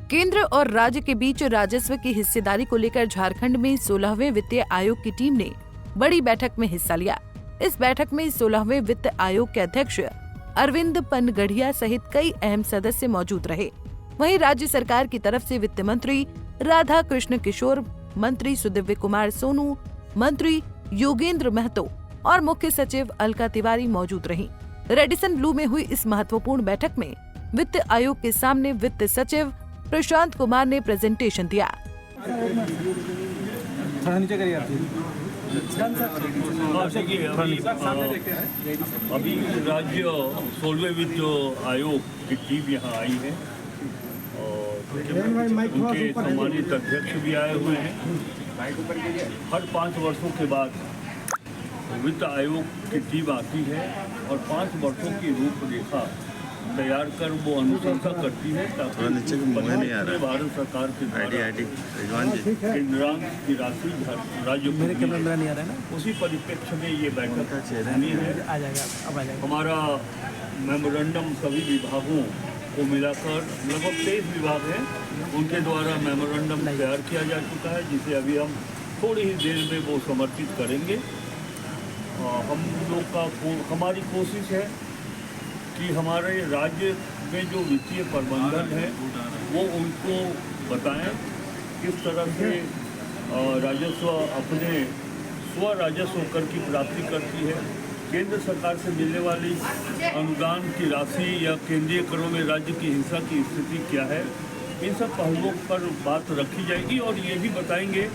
केंद्र और राज्य के बीच राजस्व की हिस्सेदारी को लेकर झारखंड में 16वें वित्तीय आयोग की टीम ने बड़ी बैठक में हिस्सा लिया। इस बैठक में 16वें वित्त आयोग के अध्यक्ष अरविंद पनगढ़िया सहित कई अहम सदस्य मौजूद रहे। वहीं राज्य सरकार की तरफ से वित्त मंत्री राधा कृष्ण किशोर, मंत्री सुदिव्य कुमार सोनू, मंत्री योगेंद्र महतो और मुख्य सचिव अलका तिवारी मौजूद रहीं। रेडिसन ब्लू में हुई इस महत्वपूर्ण बैठक में वित्त आयोग के सामने वित्त सचिव प्रशांत कुमार ने प्रेजेंटेशन दिया। अभी राज्य 16वें वित्त आयोग की टीम यहाँ आई है और उनके सम्मानित अध्यक्ष भी आए हुए हैं। हर 5 वर्षों के बाद वित्त आयोग की टीम आती है और 5 वर्षों की रूपरेखा तैयार कर वो अनुशंसा करती है ताकि भारत सरकार के केंद्रांक की राशि राज्य को उसी परिप्रेक्ष्य में ये बैठक होनी है। हमारा मेमोरेंडम सभी विभागों को मिलाकर लगभग 23 विभाग हैं, उनके द्वारा मेमोरेंडम तैयार किया जा चुका है, जिसे अभी हम थोड़ी ही देर में वो समर्पित करेंगे। हम लोग का हमारी कोशिश है कि हमारे राज्य में जो वित्तीय प्रबंधन है वो उनको बताएं किस तरह से राजस्व अपने स्व राजस्व कर की प्राप्ति करती है, केंद्र सरकार से मिलने वाली अनुदान की राशि या केंद्रीय करों में राज्य की हिस्सा की स्थिति क्या है। इन सब पहलुओं पर बात रखी जाएगी और ये भी बताएंगे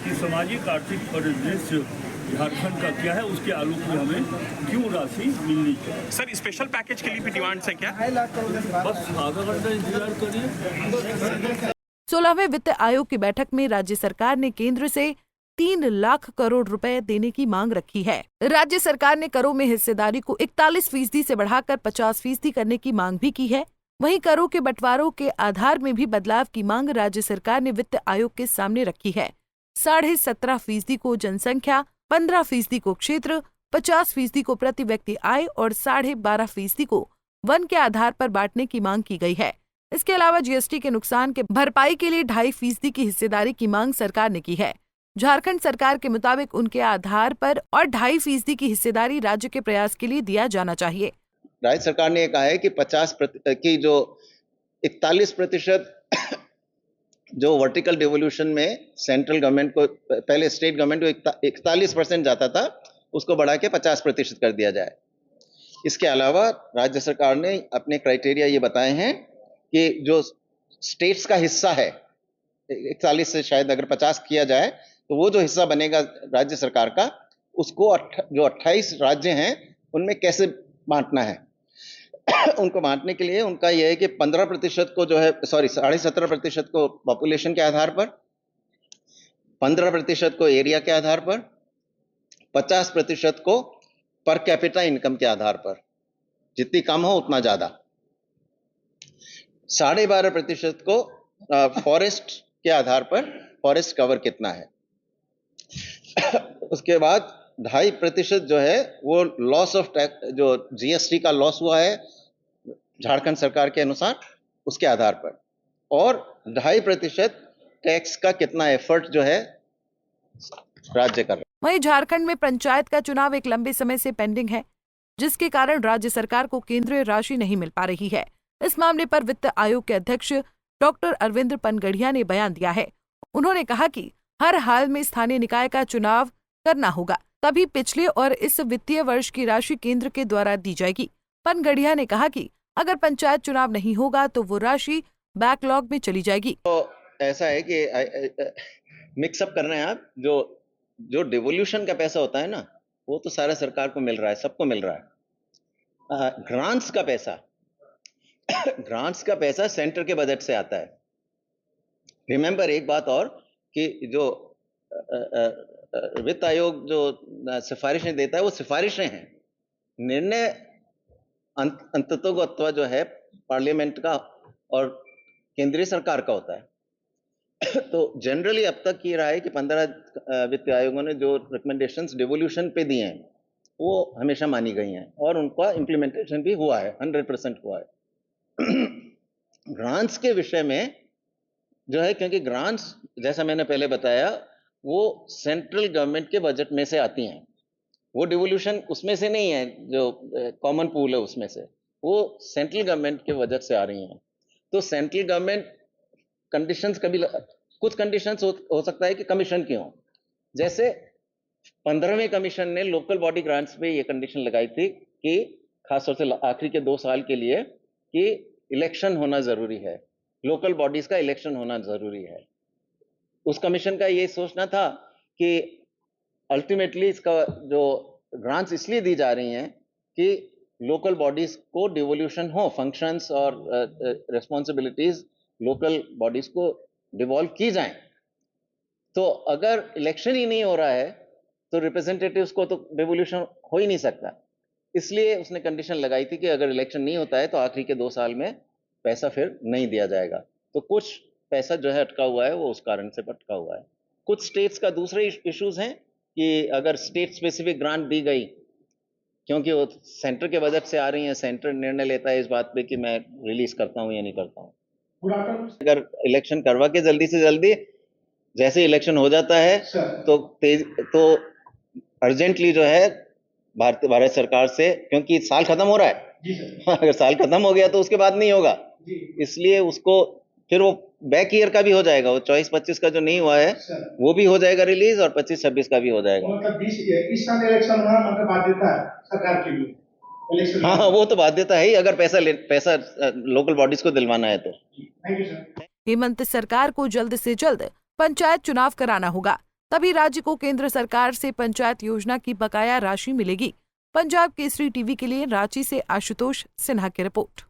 कि सामाजिक आर्थिक परिदृश्य झारखंड का क्या है, उसके आलोक में हमें क्यों राशि मिलनी चाहिए। सर, स्पेशल पैकेज के लिए भी डिमांड्स है क्या? बस आधा घंटा इंतजार करिए। 16वें वित्त आयोग की बैठक में राज्य सरकार ने केंद्र से 3 लाख करोड़ रुपए देने की मांग रखी है। राज्य सरकार ने करों में हिस्सेदारी को 41% से बढ़ाकर 50% करने की मांग भी की है। वहीं करों के बंटवारों के आधार में भी बदलाव की मांग राज्य सरकार ने वित्त आयोग के सामने रखी है। 17.5% को जनसंख्या, 15% को क्षेत्र, 50% को प्रति व्यक्ति आय और 12.5% को वन के आधार पर बांटने की मांग की गई है। इसके अलावा जीएसटी के नुकसान के भरपाई के लिए 2.5% की हिस्सेदारी की मांग सरकार ने की है। झारखंड सरकार के मुताबिक उनके आधार पर और 2.5% की हिस्सेदारी राज्य के प्रयास के लिए दिया जाना चाहिए। राज्य सरकार ने कहा है कि 50% की जो 41% जो वर्टिकल डिवोल्यूशन में सेंट्रल गवर्नमेंट को, पहले स्टेट गवर्नमेंट को 41% जाता था, उसको बढ़ा के 50% कर दिया जाए। इसके अलावा राज्य सरकार ने अपने क्राइटेरिया ये बताए हैं कि जो स्टेट्स का हिस्सा है 41 से शायद अगर 50 किया जाए तो वो जो हिस्सा बनेगा राज्य सरकार का, उसको जो 28 राज्य हैं उनमें कैसे बांटना है। उनको बांटने के लिए उनका यह है कि 15% को जो है 17.5% को पॉपुलेशन के आधार पर, 15% को एरिया के आधार पर, 50% को पर कैपिटा इनकम के आधार पर, जितनी कम हो उतना ज्यादा, 12.5% को फॉरेस्ट के आधार पर, फॉरेस्ट कवर कितना है। उसके बाद 2.5% जो है वो लॉस ऑफ टैक्स, जो जीएसटी का लॉस हुआ है झारखंड सरकार के अनुसार, उसके आधार पर, और 2.5% टैक्स का कितना एफर्ट जो है राज्य कर रहा है। वहीं झारखंड में पंचायत का चुनाव एक लंबे समय से पेंडिंग है, जिसके कारण राज्य सरकार को केंद्रीय राशि नहीं मिल पा रही है। इस मामले पर वित्त आयोग के अध्यक्ष डॉक्टर अरविंद पनगढ़िया ने बयान दिया है। उन्होंने कहा कि हर हाल में स्थानीय निकाय का चुनाव करना होगा, तभी पिछले और इस वित्तीय वर्ष की राशि केंद्र के द्वारा दी जाएगी। पनगढ़िया ने कहा कि अगर पंचायत चुनाव नहीं होगा तो वो राशि बैकलॉग में चली जाएगी। तो ऐसा है कि मिक्सअप कर रहे हैं आप, जो डिवोल्यूशन का पैसा होता है ना, वो तो सारा सरकार को मिल रहा है, सबको मिल रहा है। ग्रांट्स का पैसा सेंटर के बजट से आता है। रिमेंबर एक बात और कि जो वित्त आयोग जो सिफारिशें देता है वो सिफारिशें हैं, निर्णय अंततोगत्वा जो है पार्लियामेंट का और केंद्रीय सरकार का होता है। तो जनरली अब तक ये रहा है कि 15 वित्त आयोगों ने जो रिकमेंडेशंस डिवोल्यूशन पे दिए हैं वो हमेशा मानी गई हैं और उनका इम्प्लीमेंटेशन भी हुआ है, 100% हुआ है। ग्रांट्स के विषय में जो है, क्योंकि ग्रांट्स जैसा मैंने पहले बताया वो सेंट्रल गवर्नमेंट के बजट में से आती हैं, वो डिवोल्यूशन उसमें से नहीं है, जो कॉमन पूल है उसमें से, वो सेंट्रल गवर्नमेंट के बजट से आ रही हैं। तो सेंट्रल गवर्नमेंट कंडीशंस कुछ कंडीशंस हो सकता है कि कमीशन की हो, जैसे 15वें कमीशन ने लोकल बॉडी ग्रांट्स पे ये कंडीशन लगाई थी कि खासतौर से आखिरी के 2 साल के लिए कि इलेक्शन होना जरूरी है, लोकल बॉडीज का इलेक्शन होना जरूरी है। उस कमीशन का ये सोचना था कि अल्टीमेटली इसका जो ग्रांट्स इसलिए दी जा रही हैं कि लोकल बॉडीज को डिवोल्यूशन हो, फंक्शंस और रिस्पॉन्सिबिलिटीज लोकल बॉडीज को डिवॉल्व की जाएं। तो अगर इलेक्शन ही नहीं हो रहा है तो रिप्रेजेंटेटिव्स को तो डिवोल्यूशन हो ही नहीं सकता, इसलिए उसने कंडीशन लगाई थी कि अगर इलेक्शन नहीं होता है तो आखिरी के 2 साल में पैसा फिर नहीं दिया जाएगा। तो कुछ पैसा जो है अटका हुआ है, वो उस कारण से अटका हुआ है। कुछ स्टेट्स का दूसरे इश्यूज हैं कि अगर स्टेट स्पेसिफिक ग्रांट दी गई, क्योंकि वो सेंटर के बजट से आ रही है, सेंटर निर्णय लेता है इस बात पे कि मैं रिलीज करता हूँ या नहीं करता हूँ। अगर इलेक्शन करवा के जल्दी से जल्दी, जैसे इलेक्शन हो जाता है तो अर्जेंटली जो है भारत सरकार से, क्योंकि साल खत्म हो रहा है, अगर साल खत्म हो गया तो उसके बाद नहीं होगा, इसलिए उसको फिर वो बैक ईयर का भी हो जाएगा, वो 24-25 का जो नहीं हुआ है वो भी हो जाएगा रिलीज, और 25-26 का भी हो जाएगा। मतलब इस साल इलेक्शन होना मतलब बाध्यता है सरकार के लिए, इलेक्शन। हाँ, वो तो बाध्यता है ही, अगर पैसा लोकल बॉडीज को दिलवाना है तो। Thank you sir. हेमंत सरकार को जल्द से जल्द पंचायत चुनाव कराना होगा, तभी राज्य को केंद्र सरकार से पंचायत योजना की बकाया राशि मिलेगी। पंजाब केसरी टीवी के लिए रांची से आशुतोष सिन्हा की रिपोर्ट।